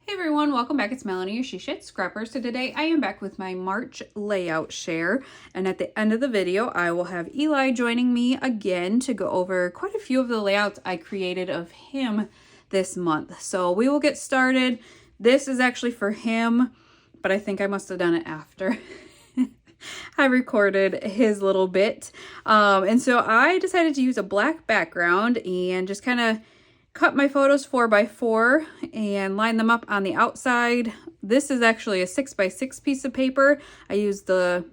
Hey everyone, welcome back. It's Melanie, your She Shed Scrapper. So today I am back with my March layout share, and at the end of the video I will have Eli joining me again to go over quite a few of the layouts I created of him this month. So we will get started. This is actually for him, but I think I must have done it after I recorded his little bit. And so I decided to use a black background and just kind of cut my photos 4x4 and line them up on the outside. This is actually a 6x6 piece of paper. I used the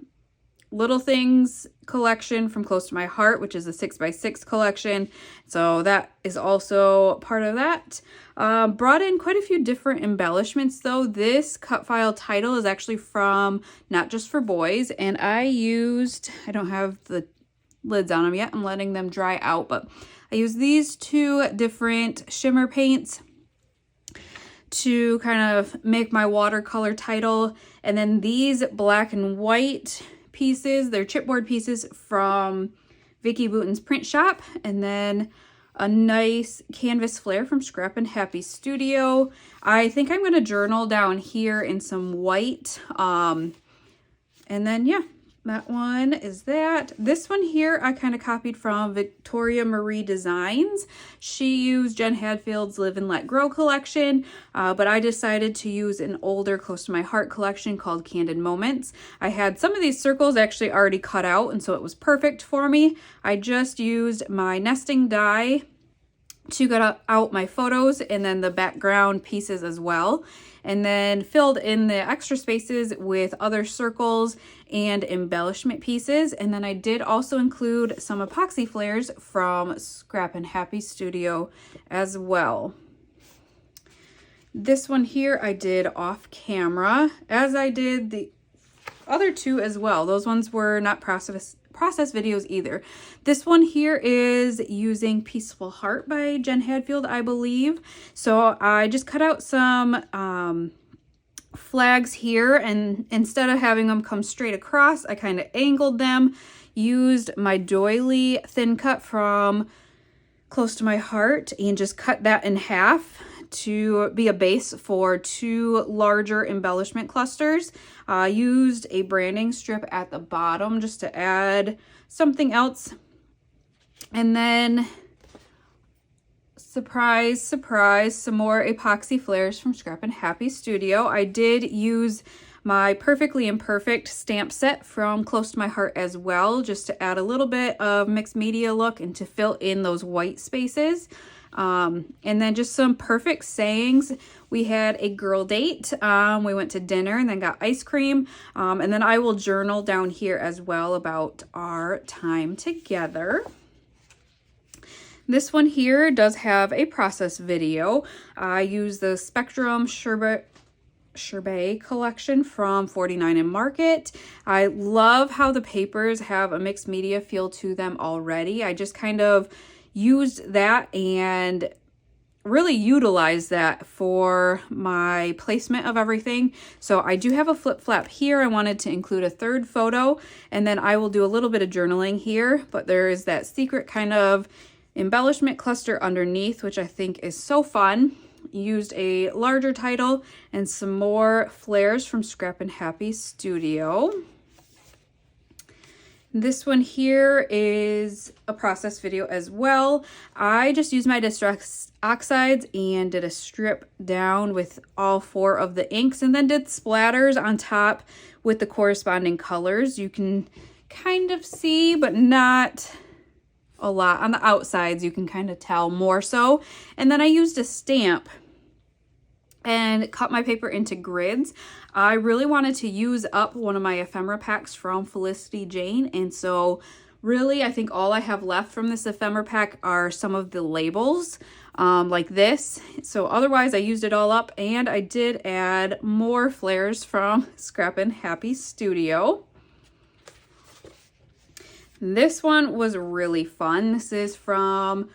Little Things collection from Close to My Heart, which is a 6x6 collection. So that is also part of that. Brought in quite a few different embellishments though. This cut file title is actually from Not Just for Boys, and I don't have the lids on them yet. I'm letting them dry out, but I used these two different shimmer paints to kind of make my watercolor title. And then these black and white pieces, they're chipboard pieces from Vicki Boutin's print shop. And then a nice canvas flare from Scrap and Happy Studio. I think I'm going to journal down here in some white. And then, yeah. That one is that. This one here I kind of copied from Victoria Marie Designs. She used Jen Hadfield's Live and Let Grow collection, but I decided to use an older Close to My Heart collection called Candid Moments. I had some of these circles actually already cut out, and so it was perfect for me. I just used my nesting die to cut out my photos and then the background pieces as well, and then filled in the extra spaces with other circles and embellishment pieces. And then I did also include some epoxy flares from Scrap and Happy Studio as well. This one here I did off camera, as I did the other two as well. Those ones were not process videos either. This one here is using Peaceful Heart by Jen Hadfield, I believe. So I just cut out some flags here, and instead of having them come straight across, I kind of angled them, used my doily thin cut from Close to My Heart and just cut that in half to be a base for two larger embellishment clusters. Used a branding strip at the bottom just to add something else. And then, surprise, surprise, some more epoxy flares from Scrap and Happy Studio. I did use my Perfectly Imperfect stamp set from Close to My Heart as well, just to add a little bit of mixed media look and to fill in those white spaces. And then just some perfect sayings. We had a girl date. We went to dinner and then got ice cream. And then I will journal down here as well about our time together. This one here does have a process video. I use the Spectrum Sherbet collection from 49 and Market. I love how the papers have a mixed media feel to them already. I just kind of used that and really utilized that for my placement of everything. So I do have a flip flap here. I wanted to include a third photo, and then I will do a little bit of journaling here, but there is that secret kind of embellishment cluster underneath, which I think is so fun. Used a larger title and some more flares from Scrap and Happy Studio. This one here is a process video as well. I just used my Distress Oxides and did a strip down with all four of the inks, and then did splatters on top with the corresponding colors. You can kind of see, but not a lot. On the outsides, you can kind of tell more so. And then I used a stamp and cut my paper into grids. I really wanted to use up one of my ephemera packs from Felicity Jane, and so really I think all I have left from this ephemera pack are some of the labels like this. So otherwise I used it all up, and I did add more flares from Scrap and Happy Studio. This one was really fun. This is from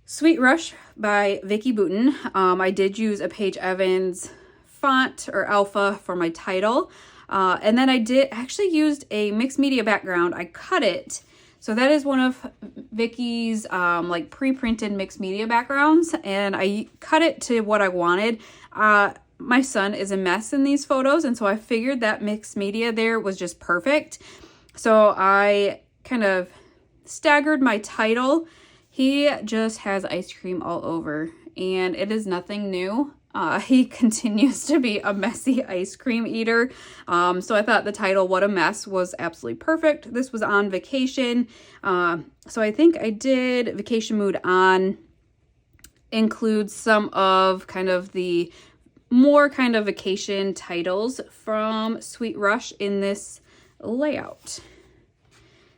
Sweet Rush by Vicki Boutin. I did use a Paige Evans font or alpha for my title. And then I did actually used a mixed media background. I cut it. So that is one of Vicki's like pre-printed mixed media backgrounds, and I cut it to what I wanted. my son is a mess in these photos, and so I figured that mixed media there was just perfect. So I kind of staggered my title. He just has ice cream all over, and it is nothing new. He continues to be a messy ice cream eater. So I thought the title, What a Mess, was absolutely perfect. This was on vacation. So I think I did Vacation Mood On, includes some of kind of the more kind of vacation titles from Sweet Rush in this layout.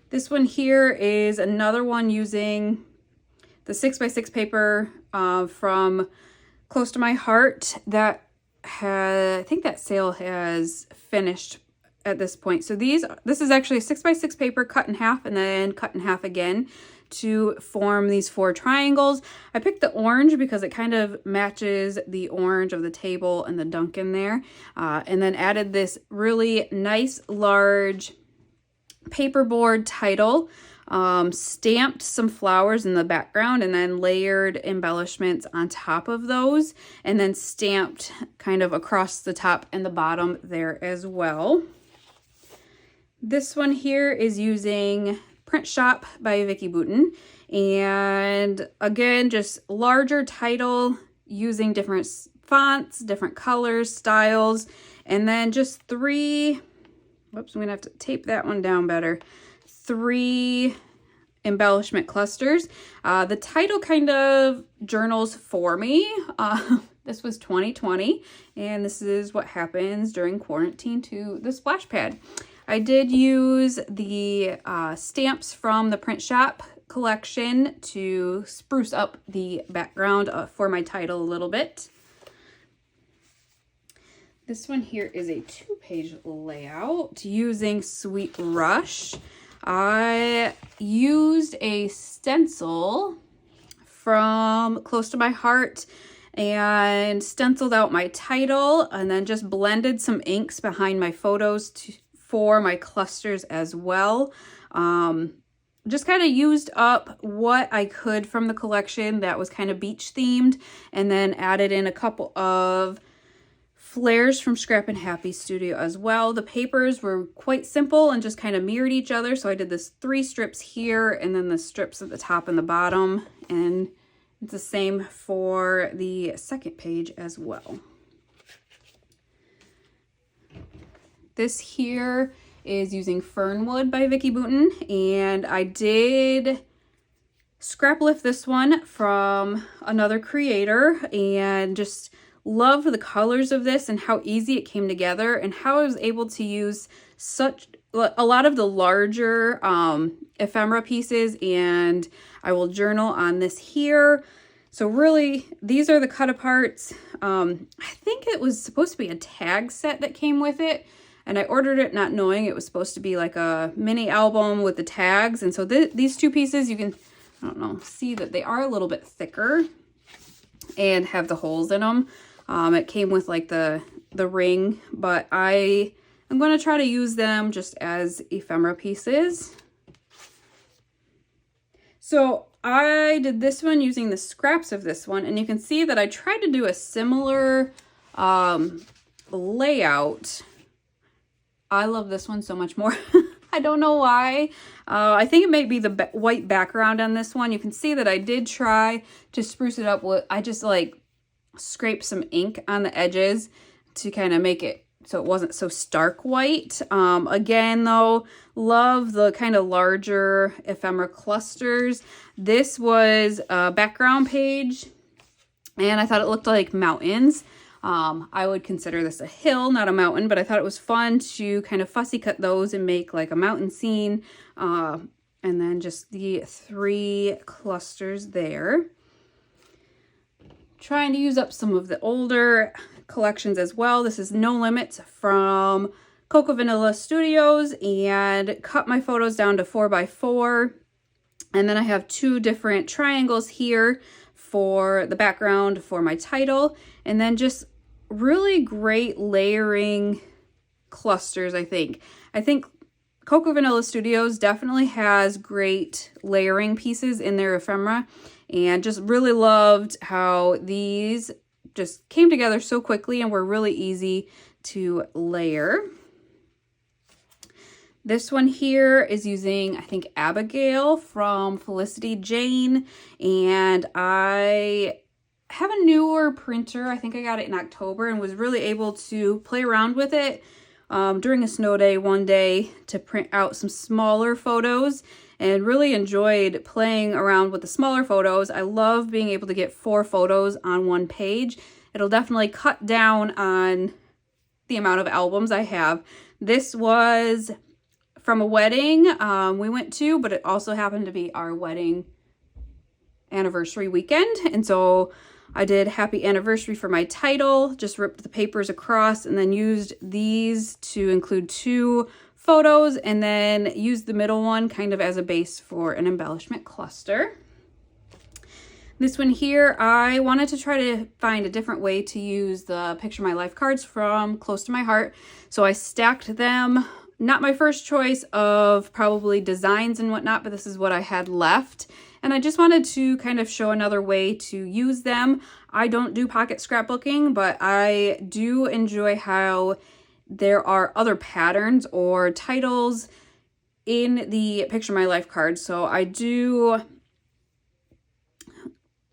This one here is another one using the 6x6 paper from Close to My Heart. That I think that sale has finished at this point. So this is actually a 6x6 paper cut in half and then cut in half again to form these 4 triangles. I picked the orange because it kind of matches the orange of the table and the Dunkin' there. And then added this really nice large paperboard title, stamped some flowers in the background and then layered embellishments on top of those, and then stamped kind of across the top and the bottom there as well. This one here is using Print Shop by Vicki Boutin, and again, just larger title using different fonts, different colors, styles, and then just 3, whoops, I'm gonna have to tape that one down better, 3 embellishment clusters. The title kind of journals for me. This was 2020, and this is what happens during quarantine to the splash pad. I did use the stamps from the Print Shop collection to spruce up the background for my title a little bit. This one here is a 2-page layout using Sweet Rush. I used a stencil from Close to My Heart and stenciled out my title, and then just blended some inks behind my photos for my clusters as well. Just kind of used up what I could from the collection that was kind of beach themed, and then added in a couple of flares from Scrap and Happy Studio as well. The papers were quite simple and just kind of mirrored each other. So I did this 3 strips here and then the strips at the top and the bottom. And it's the same for the second page as well. This here is using Fernwood by Vicki Boutin, and I did scrap lift this one from another creator, and just love the colors of this and how easy it came together, and how I was able to use a lot of the larger ephemera pieces, and I will journal on this here. So really, these are the cut aparts. I think it was supposed to be a tag set that came with it, and I ordered it not knowing it was supposed to be like a mini album with the tags. And so these 2 pieces, you can, I don't know, see that they are a little bit thicker and have the holes in them. It came with like the ring, but I'm going to try to use them just as ephemera pieces. So I did this one using the scraps of this one, and you can see that I tried to do a similar layout. I love this one so much more. I don't know why. I think it may be the white background on this one. You can see that I did try to spruce it up with, I just like scrape some ink on the edges to kind of make it so it wasn't so stark white. Again though, love the kind of larger ephemera clusters. This was a background page, and I thought it looked like mountains. I would consider this a hill, not a mountain, but I thought it was fun to kind of fussy cut those and make like a mountain scene. And then just the 3 clusters there. Trying to use up some of the older collections as well. This is No Limits from Cocoa Vanilla Studios, and cut my photos down to 4x4. And then I have 2 different triangles here for the background for my title, and then just really great layering clusters. I think Cocoa Vanilla Studios definitely has great layering pieces in their ephemera, and just really loved how these just came together so quickly and were really easy to layer. This one here is using, I think, Abigail from Felicity Jane, and I have a newer printer. I think I got it in October and was really able to play around with it during a snow day one day to print out some smaller photos, and really enjoyed playing around with the smaller photos. I love being able to get 4 photos on one page. It'll definitely cut down on the amount of albums I have. This was from a wedding we went to, but it also happened to be our wedding anniversary weekend. And so I did happy anniversary for my title, just ripped the papers across and then used these to include 2 photos, and then used the middle one kind of as a base for an embellishment cluster. This one here, I wanted to try to find a different way to use the Picture My Life cards from Close to My Heart. So I stacked them. Not my first choice of probably designs and whatnot, but this is what I had left. And I just wanted to kind of show another way to use them. I don't do pocket scrapbooking, but I do enjoy how there are other patterns or titles in the Picture My Life cards. So I do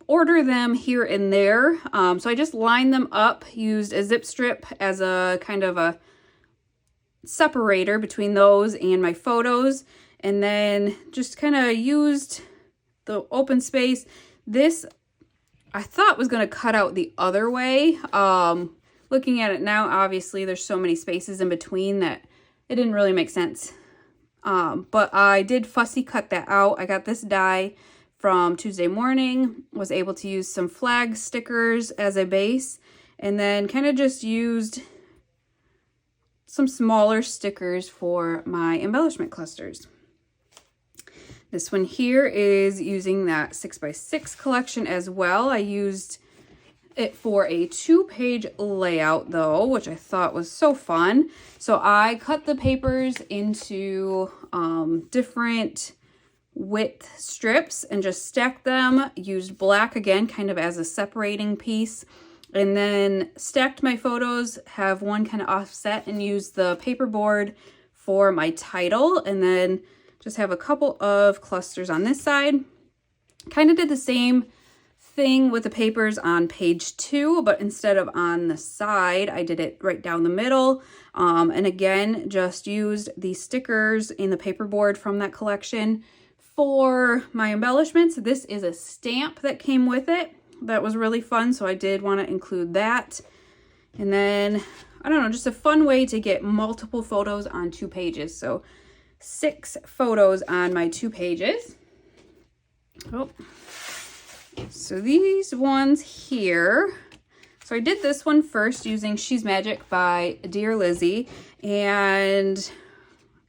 order them here and there. So I just lined them up, used a zip strip as a kind of a separator between those and my photos, and then just kind of used the open space. This I thought was going to cut out the other way. Looking at it now, obviously there's so many spaces in between that it didn't really make sense. But I did fussy cut that out. I got this die from Tuesday Morning, was able to use some flag stickers as a base, and then kind of just used some smaller stickers for my embellishment clusters. This one here is using that 6x6 collection as well. I used it for a 2-page layout though, which I thought was so fun. So I cut the papers into different width strips and just stacked them, used black again kind of as a separating piece, and then stacked my photos, have one kind of offset, and used the paperboard for my title, and then just have a couple of clusters on this side. Kind of did the same thing with the papers on page 2, but instead of on the side, I did it right down the middle. And again, just used the stickers in the paperboard from that collection for my embellishments. This is a stamp that came with it. That was really fun, so I did want to include that. And then, I don't know, just a fun way to get multiple photos on 2 pages. So 6 photos on my 2 pages. Oh, so these ones here. So I did this one first using She's Magic by Dear Lizzy, and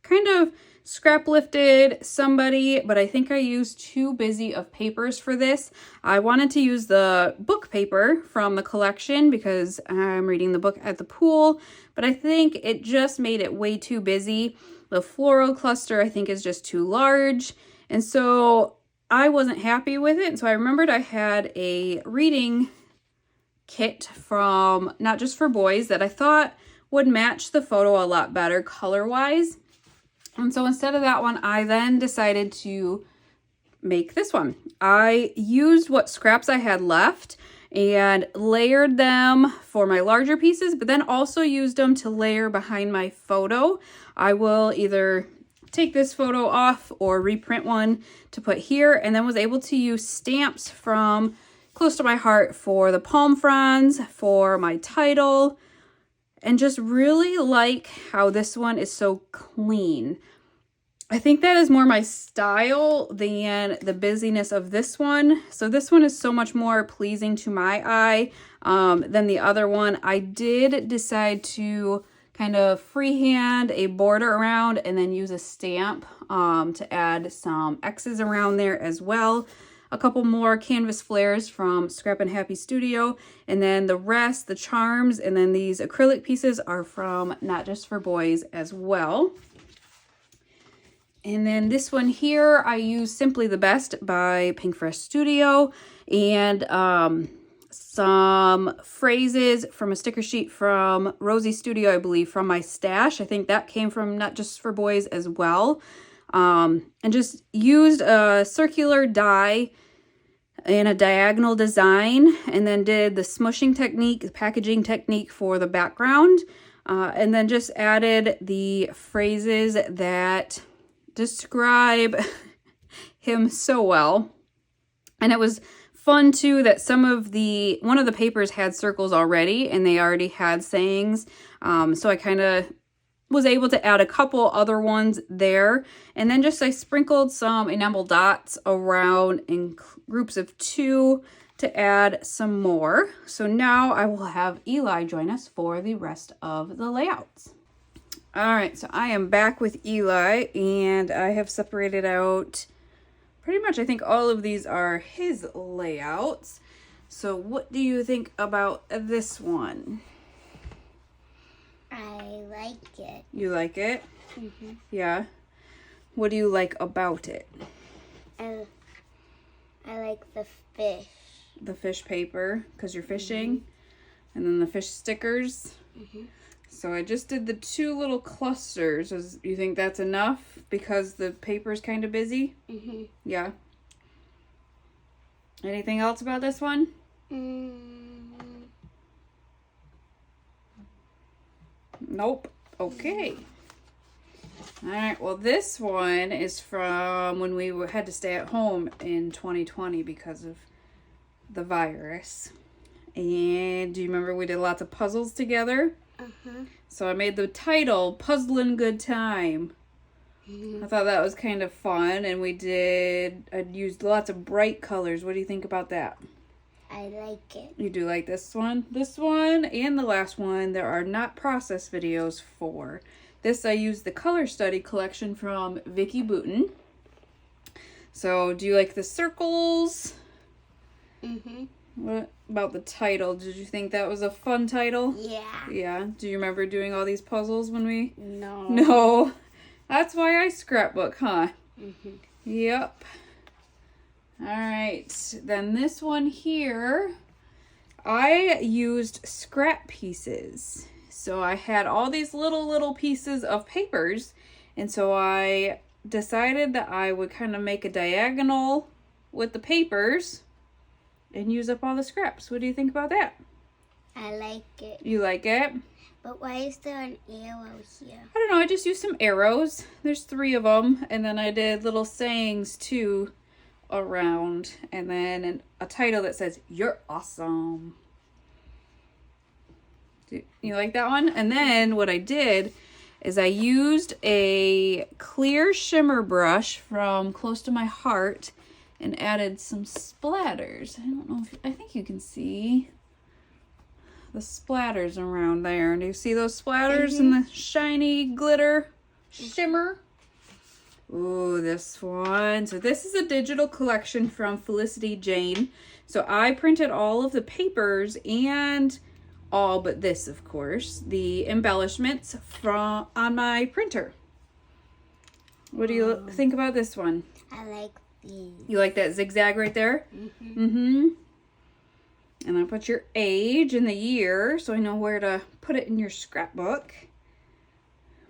kind of scrap lifted somebody, but I think I used too busy of papers for this. I wanted to use the book paper from the collection because I'm reading the book at the pool, but I think it just made it way too busy. The floral cluster I think is just too large, and so I wasn't happy with it. So I remembered I had a reading kit from Not Just for Boys that I thought would match the photo a lot better color-wise. And so instead of that one, I then decided to make this one. I used what scraps I had left and layered them for my larger pieces, but then also used them to layer behind my photo. I will either take this photo off or reprint one to put here, and then was able to use stamps from Close to My Heart for the palm fronds, for my title, and just really like how this one is so clean. I think that is more my style than the busyness of this one. So this one is so much more pleasing to my eye than the other one. I did decide to kind of freehand a border around and then use a stamp to add some X's around there as well. A couple more canvas flares from Scrap and Happy Studio, and then the rest, the charms, and then these acrylic pieces are from Not Just for Boys as well. And then this one here, I use Simply the Best by Pink Fresh Studio, and some phrases from a sticker sheet from Rosie Studio, I believe, from my stash. I think that came from Not Just for Boys as well. And just used a circular die in a diagonal design, and then did the smushing technique, the packaging technique for the background, and then just added the phrases that describe him so well. And it was fun too that one of the papers had circles already, and they already had sayings. So I kind of was able to add a couple other ones there. And then just I sprinkled some enamel dots around in groups of 2 to add some more. So now I will have Eli join us for the rest of the layouts. All right, so I am back with Eli, and I have separated out pretty much, I think all of these are his layouts. So what do you think about this one? I like it. You like it? Mm-hmm. Yeah. What do you like about it? I like the fish. The fish paper, because you're fishing. And then the fish stickers. So I just did the 2 little clusters. You think that's enough because the paper's kind of busy? Yeah. Anything else about this one? Nope. Okay. All right. Well, this one is from when we had to stay at home in 2020 because of the virus. And do you remember we did lots of puzzles together? So I made the title Puzzlin' Good Time. I thought that was kind of fun, and I used lots of bright colors. What do you think about that? I like it. You do like this one? This one and the last one, there are not process videos for. This I used the color study collection from Vicki Boutin. So do you like the circles? What about the title? Did you think that was a fun title? Yeah. Yeah. Do you remember doing all these puzzles when we... No. No. That's why I scrapbook, huh? Yep. All right. Then this one here, I used scrap pieces. So I had all these little pieces of papers. And so I decided that I would kind of make a diagonal with the papers and use up all the scraps. What do you think about that? I like it. You like it? But why is there an arrow here? I don't know. I just used some arrows. There's 3 of them. And then I did little sayings too around. And then a title that says, "You're awesome." You like that one? And then what I did is I used a clear shimmer brush from Close to My Heart and added some splatters. I don't know I think you can see the splatters around there. Do you see those splatters and the shiny glitter shimmer? Ooh, this one. So this is a digital collection from Felicity Jane. So I printed all of the papers and all but this, of course, the embellishments on my printer. What do you think about this one? I like these. You like that zigzag right there? And I put your age and the year so I know where to put it in your scrapbook.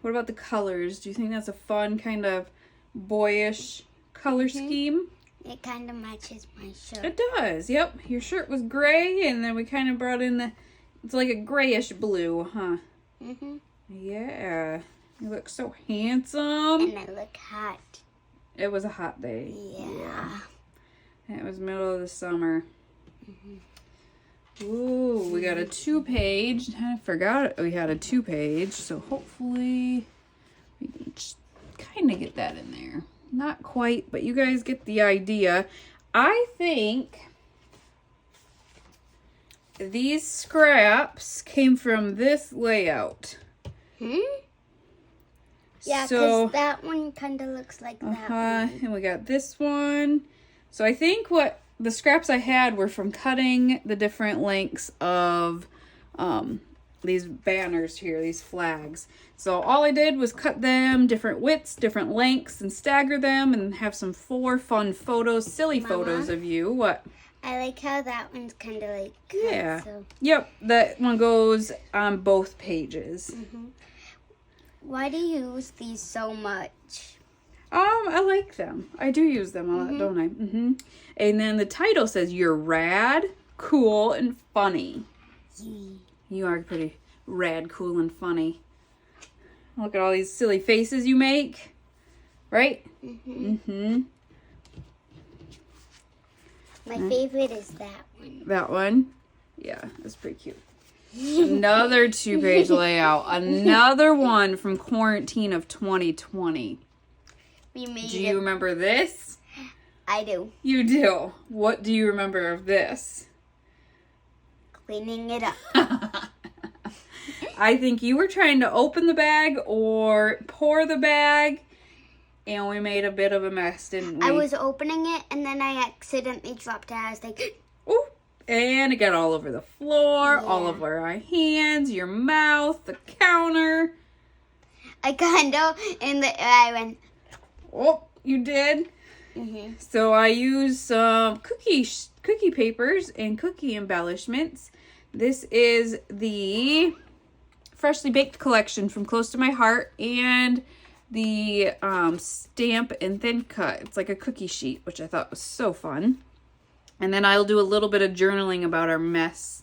What about the colors? Do you think that's a fun kind of boyish color scheme? It kind of matches my shirt. It does, yep. Your shirt was gray, and then we kind of brought in it's like a grayish blue, huh? Yeah. You look so handsome. And I look hot. It was a hot day. Yeah. It was middle of the summer. Ooh, we got a 2-page. I forgot we had a 2-page, so hopefully we can kind of get that in there. Not quite, but you guys get the idea. I think these scraps came from this layout. Yeah, so because that one kind of looks like that one. And we got this one. So I think what the scraps I had were from cutting the different lengths of these banners here, these flags. So all I did was cut them different widths, different lengths, and stagger them and have some 4 fun photos, silly photos of you. What? I like how that one's kind of like cut, Yeah. So. Yep, that one goes on both pages. Why do you use these so much? I like them. I do use them a lot, don't I? And then the title says, "You're rad, cool, and funny." You are pretty rad, cool, and funny. Look at all these silly faces you make. Right? My favorite is that one. That one? Yeah, that's pretty cute. Another 2-page layout. Another one from quarantine of 2020. We made Do you remember this? I do. You do. What do you remember of this? Cleaning it up. I think you were trying to open the bag or pour the bag, and we made a bit of a mess, didn't we? I was opening it, and then I accidentally dropped it. I was like, Ooh, and it got all over the floor, all over our hands, your mouth, the counter. I kind of, and I went, Oh, you did? So I used some cookie papers and cookie embellishments. This is the Freshly Baked collection from Close to My Heart, and the Stamp and Thin Cut. It's like a cookie sheet, which I thought was so fun. And then I'll do a little bit of journaling about our mess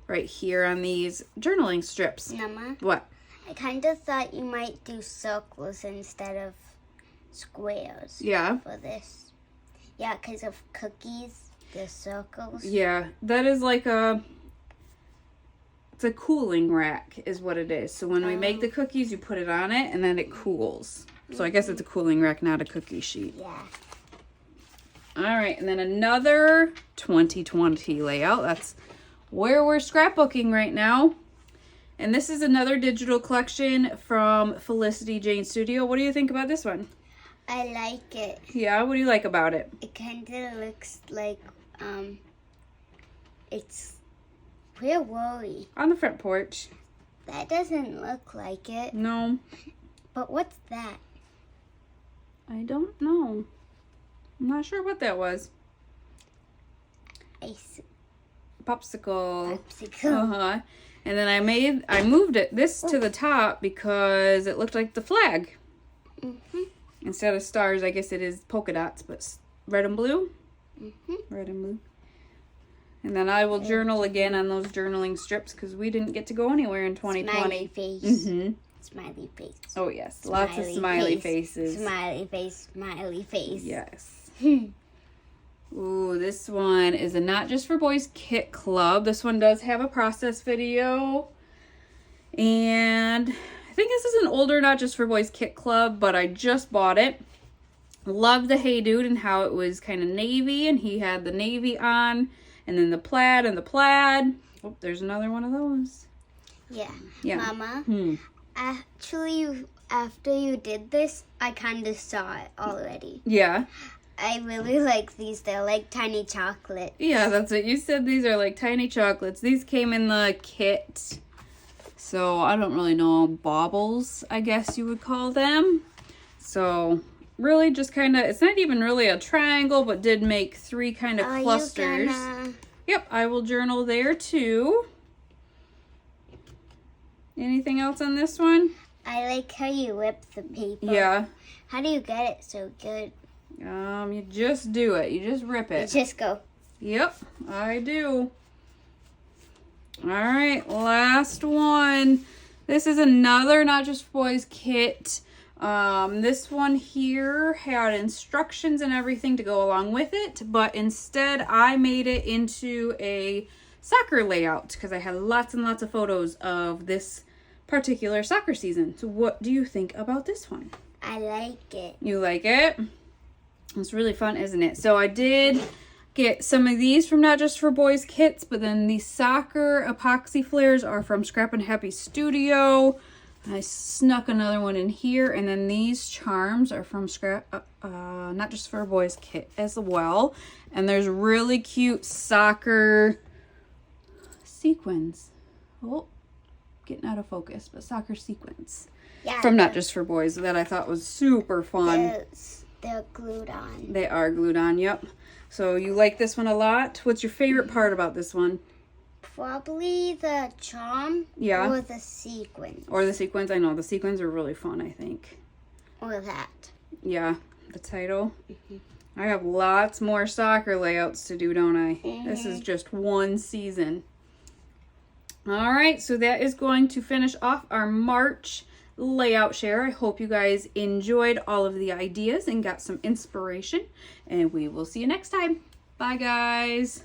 right here on these journaling strips. Mama, What? I kind of thought you might do circles instead of squares Yeah. for this. Yeah, because of cookies, the circles. Yeah, that is like it's a cooling rack is what it is. So when we make the cookies, you put it on it and then it cools. So I guess it's a cooling rack, not a cookie sheet. Yeah. All right, and then another 2020 layout. That's where we're scrapbooking right now. And this is another digital collection from Felicity Jane Studio. What do you think about this one? I like it. Yeah, what do you like about it? It kind of looks like, it's, where were we? On the front porch. That doesn't look like it. No, But what's that? I don't know. I'm not sure what that was. Ice Popsicle. popsicle. Uh-huh. And then I moved this to the top because it looked like the flag. Instead of stars, I guess it is polka dots, but red and blue. Red and blue. And then I will journal again on those journaling strips because we didn't get to go anywhere in 2020. Smiley face. Mm-hmm. Smiley face. Oh, yes. Lots of smiley faces. Smiley face. Smiley face. Yes. Ooh, this one is a Not Just for Boys Kit Club. This one does have a process video. And I think this is an older Not Just for Boys Kit Club, but I just bought it. Love the Hey Dude and how it was kind of navy, and he had the navy on, and then the plaid and the plaid. Oh, there's another one of those. Yeah. Yeah. Mama, actually, after you did this, I kind of saw it already. Yeah. I really like these. They're like tiny chocolate. Yeah, that's what you said. These are like tiny chocolates. These came in the kit. So I don't really know, baubles, I guess you would call them. So really just kind of, it's not even really a triangle, but did make 3 kind of clusters. Yep, I will journal there too. Anything else on this one? I like how you whip the paper. Yeah. How do you get it so good? You just do it. You just rip You it. just go. Yep, I do. All right, last one. This is another Not Just for Boys kit. This one here had instructions and everything to go along with it, but instead I made it into a soccer layout because I had lots and lots of photos of this particular soccer season. So what do you think about this one? I like it. You like it? It's really fun, isn't it? So I did get some of these from Not Just for Boys kits, but then the soccer epoxy flares are from Scrap and Happy Studio. I snuck another one in here, and then these charms are from Not Just for Boys kit as well. And there's really cute soccer sequins. Oh, getting out of focus, but soccer sequins. Yeah. From Not Just for Boys that I thought was super fun. Those. they're glued on. They are glued on, yep. So you like this one a lot? What's your favorite part about this one? Probably the charm. Yeah. Or the sequins. Or the sequins. I know, the sequins are really fun, I think. Or that. Yeah, the title. I have lots more soccer layouts to do, don't I? This is just one season. All right, so that is going to finish off our March layout share. I hope you guys enjoyed all of the ideas and got some inspiration, and we will see you next time. Bye, guys.